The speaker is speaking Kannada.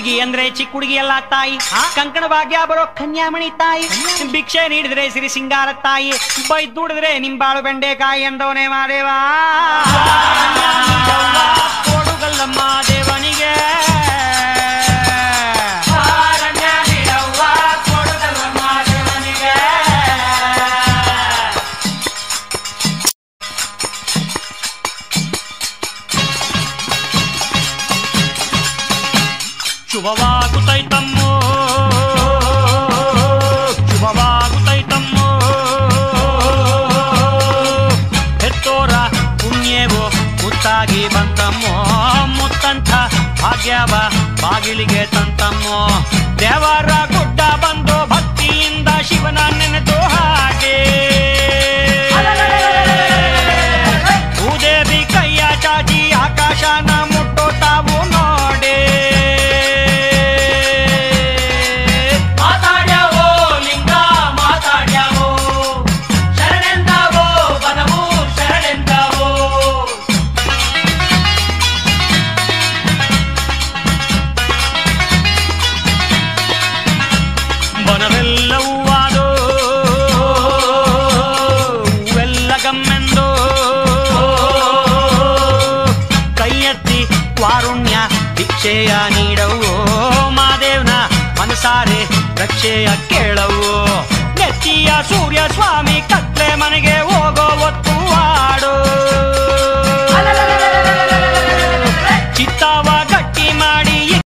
ಹುಡುಗಿ ಅಂದ್ರೆ ಚಿಕ್ಕ ಹುಡುಗಿ ಎಲ್ಲ ತಾಯಿ, ಕಂಕಣ ಭಾಗ್ಯ ಬರೋ ಕನ್ಯಾಮಣಿ ತಾಯಿ, ಭಿಕ್ಷೆ ನೀಡಿದ್ರೆ ಸಿರಿ ಸಿಂಗಾರ ತಾಯಿ, ಬೈದ್ ದುಡಿದ್ರೆ ನಿಂಬಾಳು ಬೆಂಡೆಕಾಯಿ ಎಂದವನೇ ಮಾದೇವ ಕೊಡುಗಲ್ಲಮ್ಮ ದೇವನಿಗೆ. ಶುಭವಾಗುತ್ತೈತಮ್ಮೋ ಶುಭವಾಗುತ್ತೈತಮ್ಮೋ, ಹೆತ್ತೋರ ಪುಣ್ಯವೋ ಮುತ್ತಾಗಿ ಬಂತಮ್ಮೋ, ಮುತ್ತಂಥ ಭಾಗ್ಯವ ಬಾಗಿಲಿಗೆ ತಂತಮ್ಮೋ. ದೇವರ ಗುಡ್ಡ ಬಂದು ಭಕ್ತಿಯಿಂದ ಶಿವನ ನೆನೆದು ಹಾಗೆ, ಭೂದೇವಿ ಕೈಯ ಚಾಚಿ ಆಕಾಶನ ಮುಟ್ಟೋ ತಾವು ನೋಡೆ. ಬನವೆಲ್ಲವೂ ಎಲ್ಲ ಗಮ್ಮೆಂದು ಕೈ ಎತ್ತಿ ವಾರುಣ್ಯ ಭಿಕ್ಷೆಯ ನೀಡವು, ಮಾದೇವ್ನ ಮನಸಾರೆ ರಕ್ಷೆಯ ಕೇಳವು. ನೆತ್ತಿಯ ಸೂರ್ಯ ಸ್ವಾಮಿ ಕತ್ಲೆ ಮನೆಗೆ ಹೋಗೋ ಒತ್ತು ಆಡು.